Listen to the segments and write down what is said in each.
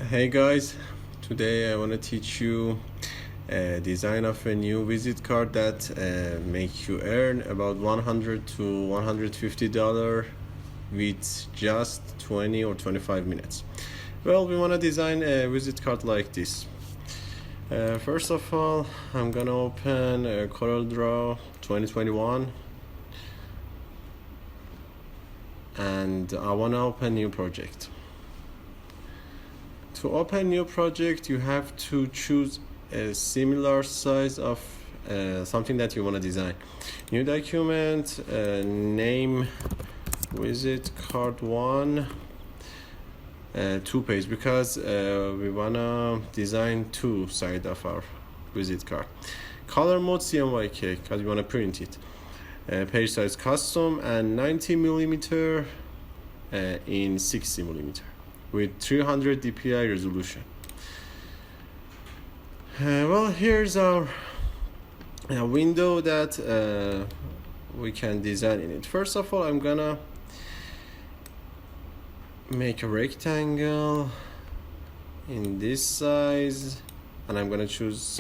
Hey guys, today I want to teach you design of a new visit card that makes you earn about $100 to $150 with just 20 or 25 minutes. Well, we want to design a visit card like this. First of all, I'm gonna open CorelDRAW 2021 and I want to open new project. To open new project, you have to choose a similar size of something that you want to design. New document, name visit card 1, 2 page, because we want to design two sides of our visit card. Color mode CMYK because we want to print it. Page size custom and 90 millimeter in 60 millimeter with 300 dpi resolution. Well, here's our window that we can design in it. First of all, I'm gonna make a rectangle in this size, and I'm gonna choose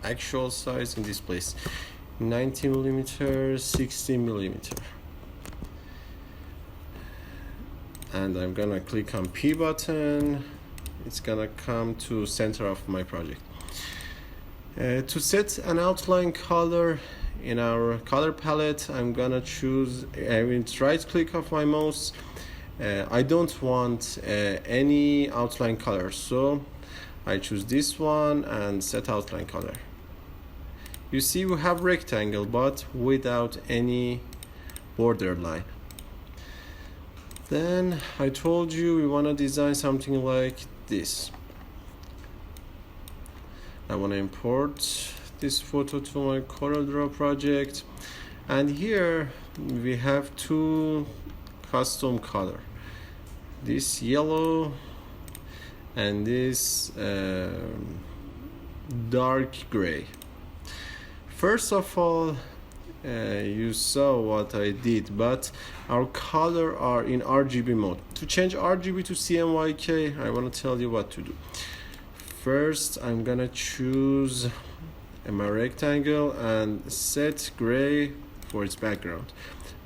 actual size in this place, 90 millimeter, 60 millimeter. And I'm gonna click on P button. It's gonna come to center of my project. To set an outline color in our color palette, I'm gonna choose right click of my mouse. I don't want any outline color, so I choose this one and set outline color. You see we have rectangle but without any border line. Then I told you we want to design something like this. I want to import this photo to my CorelDRAW project, and here we have two custom color, this yellow and this dark gray. First of all, you saw what I did, but our color are in RGB mode. To change RGB to CMYK, I want to tell you what to do. First, I'm gonna choose my rectangle and set gray for its background.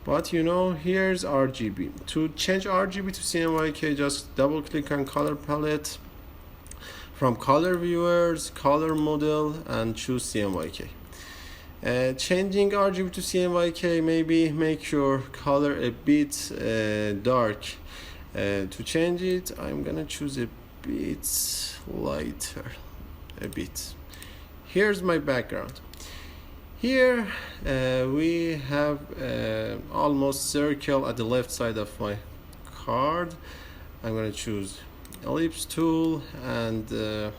But you know, here's RGB. To change RGB to CMYK, just double click on color palette, from color viewers, color model, and choose CMYK. Changing RGB to CMYK, maybe make your color a bit dark. To change it, I'm gonna choose a bit lighter, a bit. Here's my background. Here we have almost circle at the left side of my card. I'm gonna choose ellipse tool and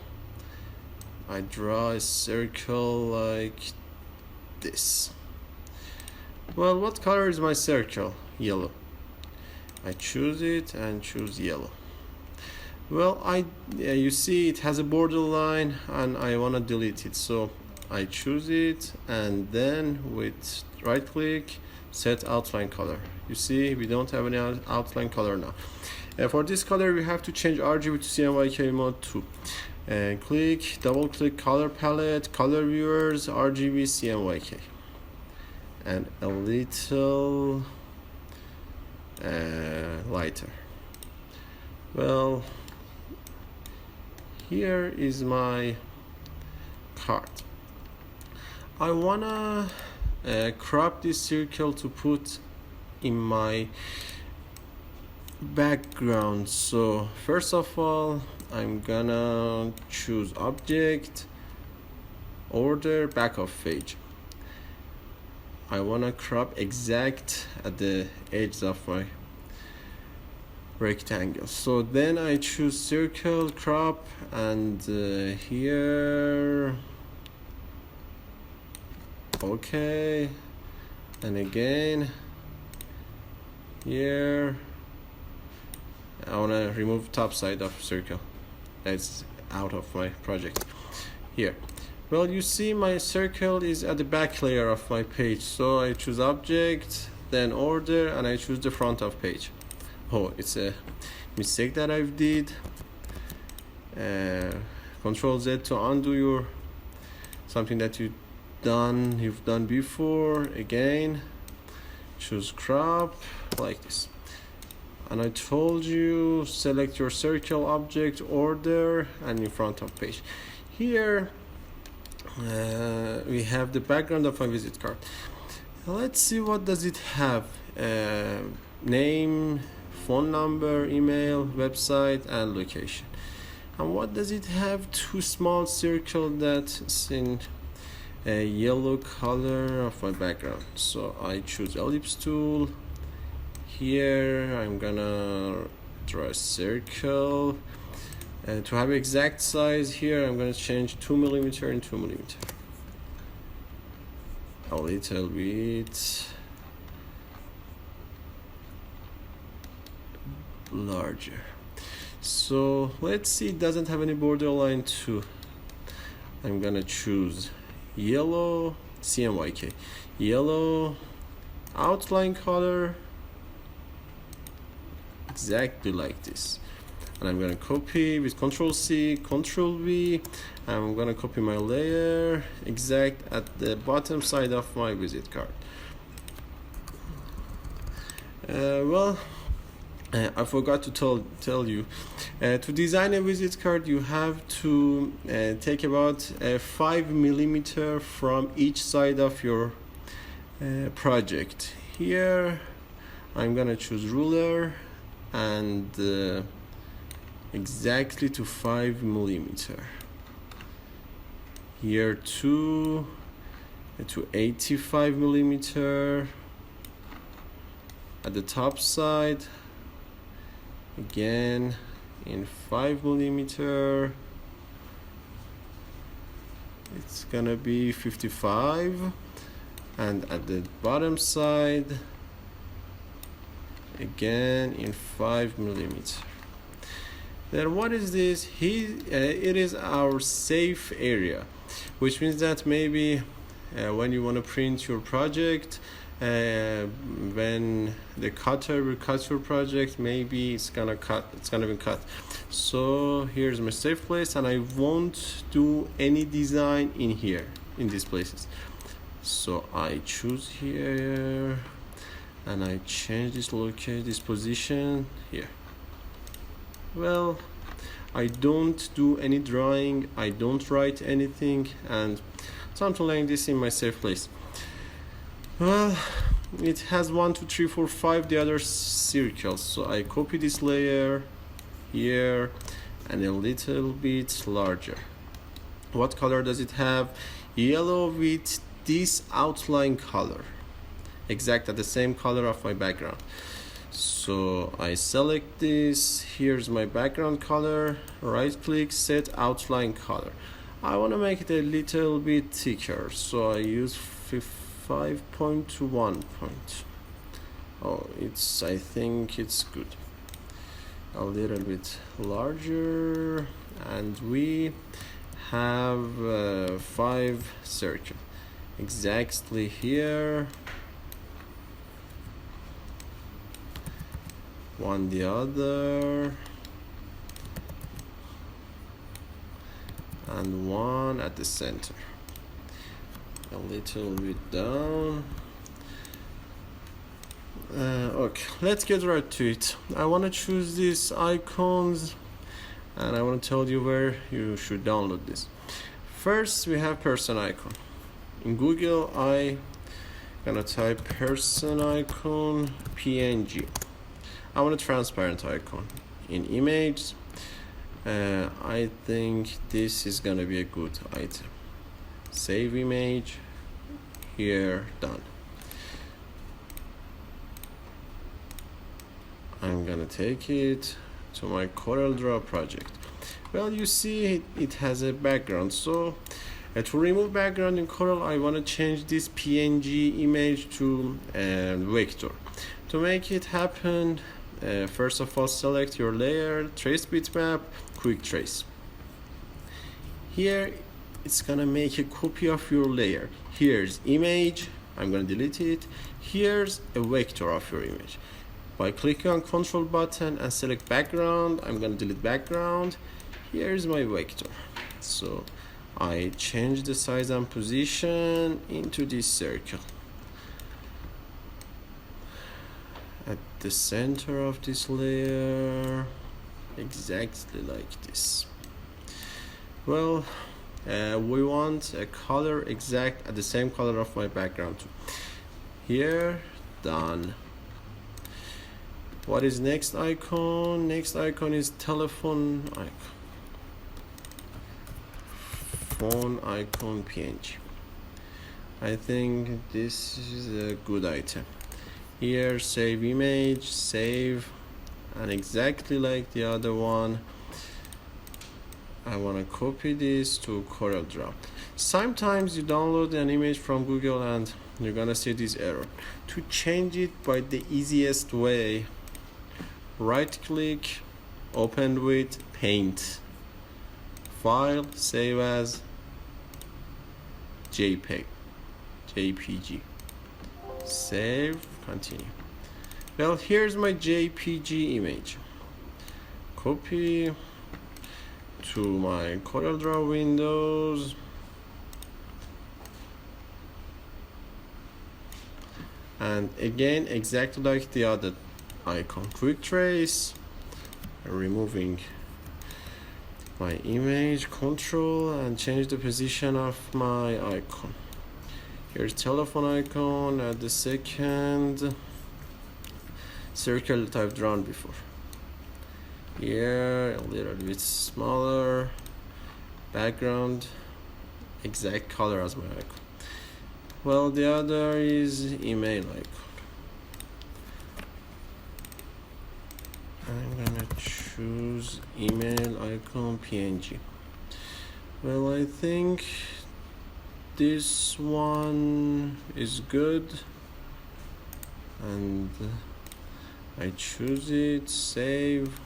I draw a circle like this. Well, what color is my circle? Yellow. I choose it and choose yellow. Well, you see it has a border line and I want to delete it, so I choose it and then with right click set outline color. You see we don't have any outline color now. For this color we have to change RGB to CMYK mode 2. Click, double click color palette, color viewers, RGB, CMYK, and a little lighter. Well, here is my card. I wanna crop this circle to put in my background. So first of all, I'm gonna choose object, order, back of page. I wanna crop exact at the edge of my rectangle. So then I choose circle, crop, and here, okay, and again here. I want to remove top side of circle, that's out of my project. Here, well, you see my circle is at the back layer of my page, so I choose object, then order, and I choose the front of page. Oh, it's a mistake that I've did. Control Z to undo your something that you've done before. Again, choose crop like this. And I told you select your circle object order and in front of page. Here we have the background of my visit card. Let's see what does it have. Name, phone number, email, website, and location. And what does it have? Two small circles that's in a yellow color of my background. So I choose ellipse tool. Here I'm gonna draw a circle. To have exact size here, I'm gonna change 2 millimeter and 2 millimeter. A little bit larger. So let's see, it doesn't have any borderline too. I'm gonna choose yellow, CMYK, yellow outline color, exactly like this. And I'm gonna copy with Ctrl C, Ctrl V. I'm gonna copy my layer exact at the bottom side of my visit card. I forgot to tell you, to design a visit card you have to take about 5 millimeter from each side of your project. Here I'm gonna choose ruler and exactly to 5 millimeter. Here to 85 millimeter at the top side. Again in 5 millimeter. It's gonna be 55, and at the bottom side again in 5 millimeter. Then what is this? It is our safe area, which means that maybe when you want to print your project, when the cutter will cut your project, maybe it's gonna be cut. So here's my safe place, and I won't do any design in here, in these places. So I choose here and I change this location, this position here. Well, I don't do any drawing, I don't write anything, and something like this in my safe place. Well, it has 1 2 3 4 5 the other circles, so I copy this layer here and a little bit larger. What color does it have? Yellow with this outline color, exact at the same color of my background. So I select this. Here's my background color, right click, set outline color. I want to make it a little bit thicker, so I use 5 point to 1 point. Oh, I think it's good. A little bit larger, and we have 5 circles exactly here. One the other, and one at the center. A little bit down. Okay, let's get right to it. I want to choose these icons, and I want to tell you where you should download this. First, we have person icon. In Google, I gonna type person icon PNG. I want a transparent icon. In image, I think this is gonna be a good item. Save image, here, done. I'm gonna take it to my Corel Draw project. Well, you see it has a background, so to remove background in Corel, I want to change this PNG image to vector. To make it happen, first of all, select your layer, trace bitmap, quick trace. Here it's gonna make a copy of your layer. Here's image, I'm gonna delete it. Here's a vector of your image. By clicking on Control button and select background, I'm gonna delete background. here is my vector. So I change the size and position into this circle. At the center of this layer, exactly like this. Well, we want a color exact at the same color of my background too. Here, done. What is next icon? Next icon is telephone icon. Phone icon PNG. I think this is a good item. Here, save image, save, and exactly like the other one, I want to copy this to Corel Draw. Sometimes you download an image from Google and you're gonna see this error. To change it by the easiest way, right click, open with Paint, File, save as JPG, save, continue. Well, here's my JPG image. Copy to my Corel Draw windows, and again exactly like the other icon, quick trace, removing my image, control, and change the position of my icon. Here's telephone icon at the second circle that I've drawn before. Here a little bit smaller, background exact color as my icon. Well, the other is email icon. I'm gonna choose email icon PNG. Well, I think this one is good, and I choose it, save.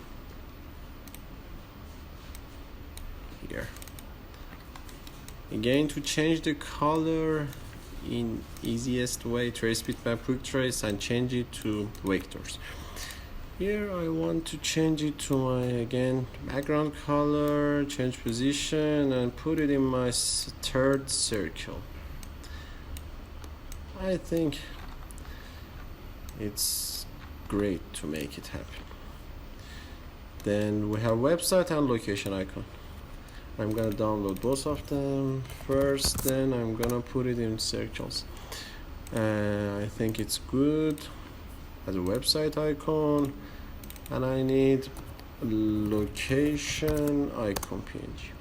Here again, to change the color in easiest way, trace bitmap quick trace and change it to vectors. Here I want to change it to my, again, background color, change position, and put it in my third circle. I think it's great to make it happen. Then we have website and location icon. I'm gonna download both of them first, then I'm gonna put it in circles. I think it's good as a website icon, and I need location icon PNG.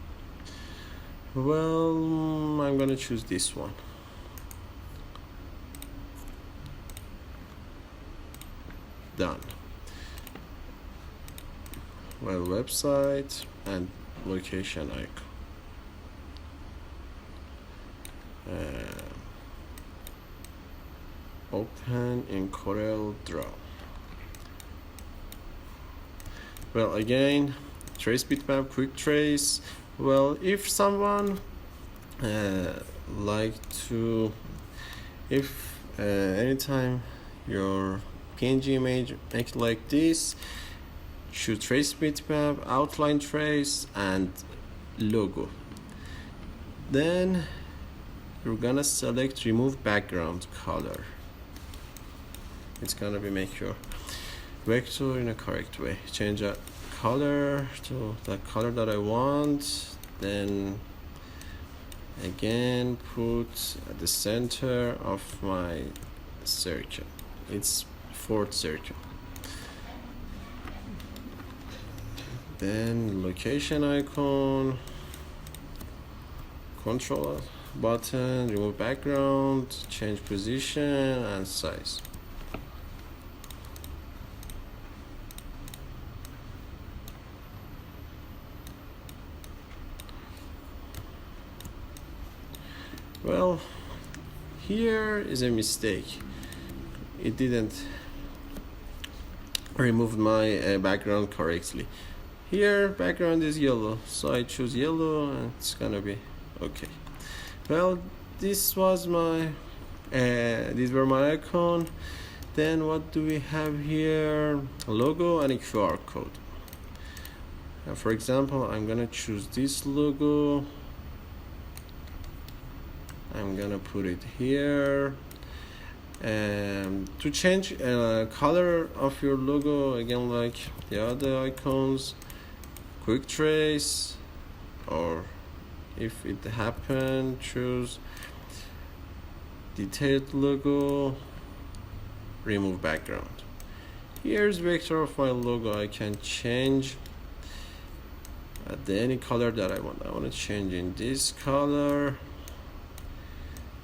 Well, I'm gonna choose this one. Done. Well, website and location icon. Open in Corel Draw. Well, again, trace bitmap quick trace. Well, if someone anytime your PNG image make like this, should trace bitmap, outline trace, and logo. Then you're gonna select remove background color. It's gonna be make your vector in a correct way. Change that color to the color that I want. Then again put at the center of my circle. It's fourth circle. Then location icon, control button, remove background, change position and size. Well, here is a mistake. It didn't remove my background correctly. Here background is yellow, so I choose yellow and it's gonna be okay. Well, this was my these were my icon. Then what do we have here? A logo and a QR code. For example, I'm gonna choose this logo. I'm gonna put it here. To change color of your logo, again, like the other icons, quick trace, or if it happened, choose detailed logo, remove background. Here's vector of my logo. I can change any color that I want. I want to change in this color,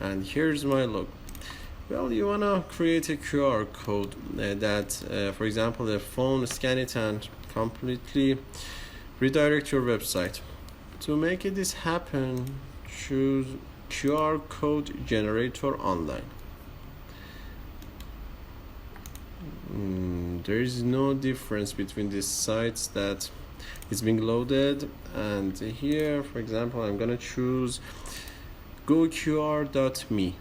and here's my logo. Well, you want to create a QR code that, for example, the phone, scan it and completely redirect your website. To make this happen, choose QR code generator online. There is no difference between these sites that is being loaded, and here, for example, I'm gonna choose goqr.me.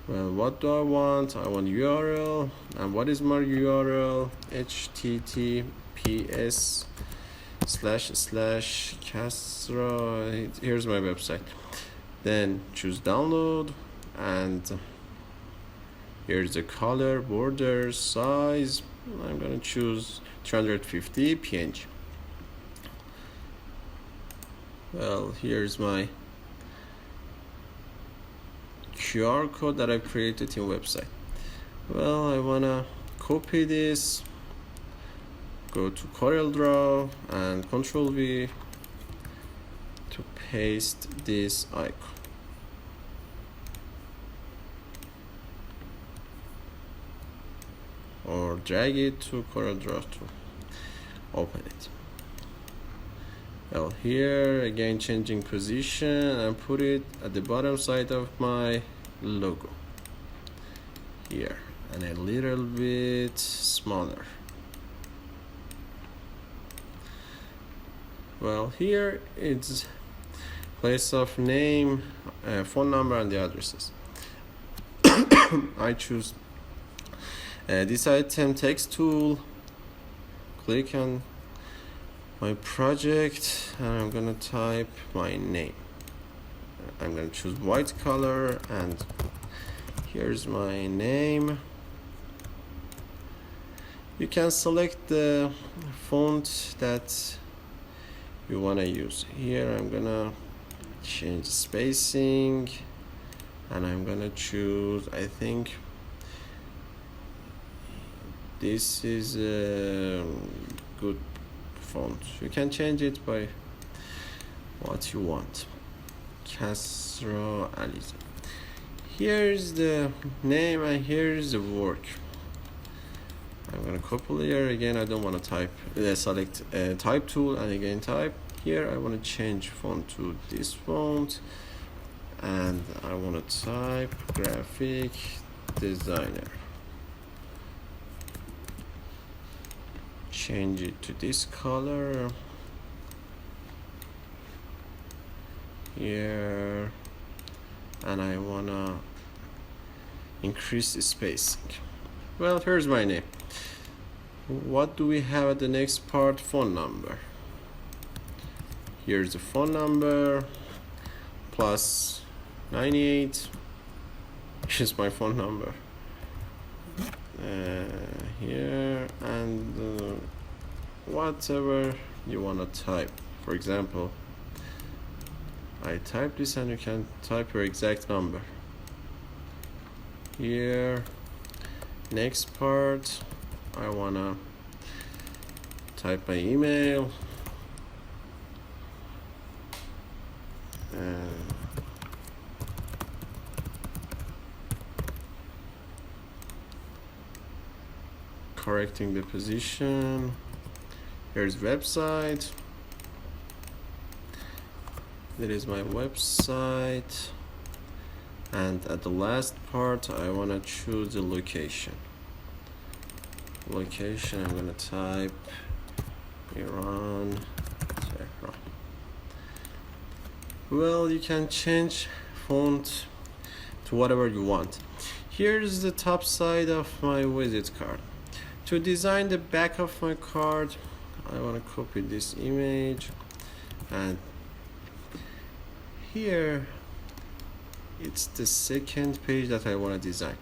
Well, what do I want? I want URL. And what is my URL? https://castra. Here's my website. Then choose download, and here's the color, border, size. I'm gonna choose 350 PNG. Well, here's my QR code that I've created in website. Well, I wanna copy this, go to Corel Draw and Ctrl V to paste this icon. Or drag it to Corel Draw to open it. Well, here again, changing position and put it at the bottom side of my logo here, and a little bit smaller. Well, here it's place of name, phone number, and the addresses. I choose this item text tool, click on my project, and I'm gonna type my name. I'm gonna choose white color, and here's my name. You can select the font that you wanna use. Here I'm gonna change spacing, and I'm gonna choose, I think this is a good font. You can change it by what you want. Castro Aliza. Here's the name, and here's the work. I'm gonna copy here again. I don't want to type. Select type tool, and again type. Here I want to change font to this font, and I want to type graphic designer. Change it to this color here, and I wanna increase the spacing. Well, here's my name. What do we have at the next part? Phone number. Here's the phone number plus 98. Here's my phone number here, and whatever you want to type. For example, I type this, and you can type your exact number here. Next part, I want to type my email, correcting the position. Here's website. That is my website, and at the last part I want to choose the location. I'm going to type Iran, Tehran. Well, you can change font to whatever you want. Here's the top side of my visit card. To design the back of my card, I want to copy this image, and here it's the second page that I want to design.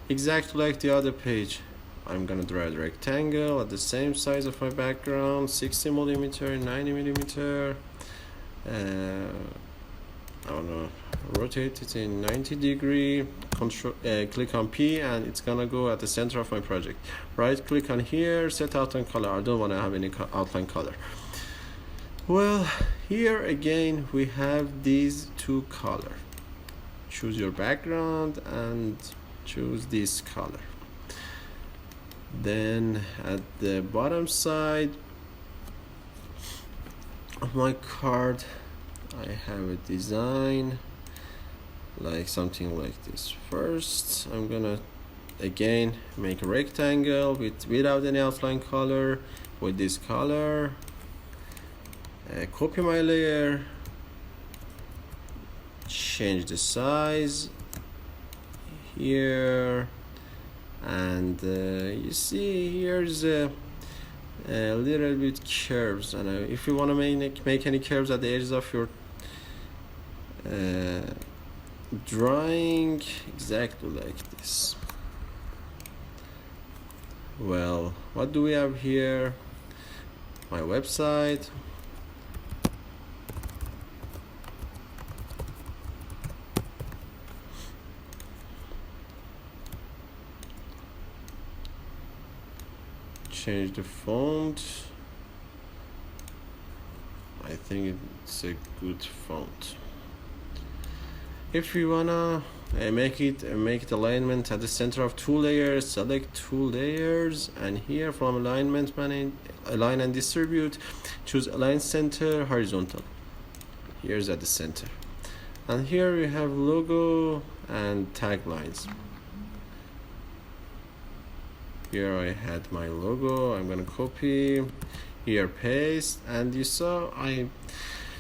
Exactly like the other page, I'm gonna draw a rectangle at the same size of my background, 60 millimeter, 90 millimeter. I wanna rotate it in 90 degree. Click on P, and it's gonna go at the center of my project. Right click on here, set outline color. I don't want to have any outline color. Well, here again we have these two color. Choose your background and choose this color. Then at the bottom side of my card, I have a design like something like this. First, I'm gonna again make a rectangle without any outline color with this color. Copy my layer, change the size here, and you see here's a little bit curves, and if you want to make any curves at the edges of your drawing, exactly like this. Well, what do we have here? My website. Change the font. I think it's a good font. If you wanna make it alignment at the center of two layers, select two layers, and here from alignment manage, align and distribute, choose align center horizontal. Here's at the center, and here we have logo and taglines. Here I had my logo. I'm gonna copy, here paste, and you saw I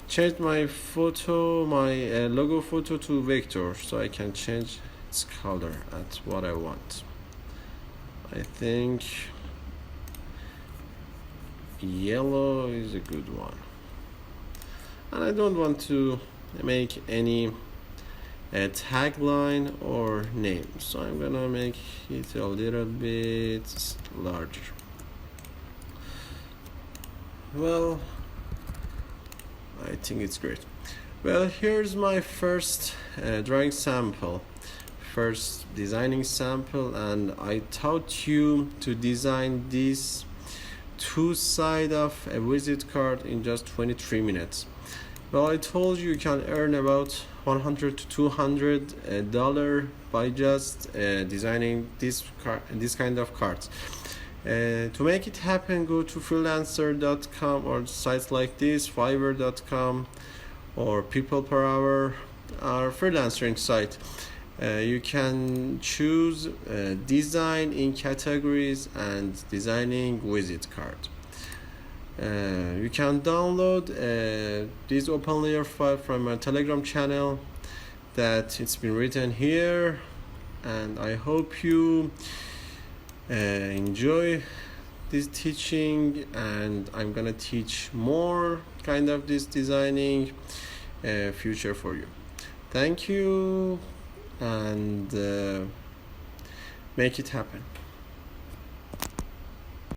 changed my photo, my logo photo to vector, so I can change its color at what I want. I think yellow is a good one, and I don't want to make any tagline or name, so I'm gonna make it a little bit larger. Well, I think it's great. Well, here's my first drawing sample, first designing sample, and I taught you to design this two sides of a visit card in just 23 minutes. Well, I told you can earn about $100 to $200 by just designing this kind of cards. To make it happen, go to freelancer.com or sites like this, fiverr.com or people per hour, our freelancing site. You can choose design in categories and designing visit card. You can download this open layer file from my Telegram channel that it's been written here, and I hope you enjoy this teaching, and I'm gonna teach more kind of this designing future for you. Thank you, and make it happen.